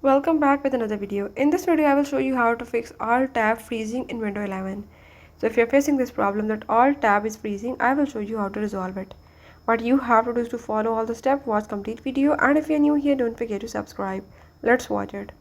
Welcome back with another video. In this video, I will show you how to fix Alt tab freezing in Windows 11. So if you're facing this problem that Alt tab is freezing, I will show you how to resolve it. What you have to do is to follow all the steps, watch complete video, and if you're new here, don't forget to subscribe. Let's watch it.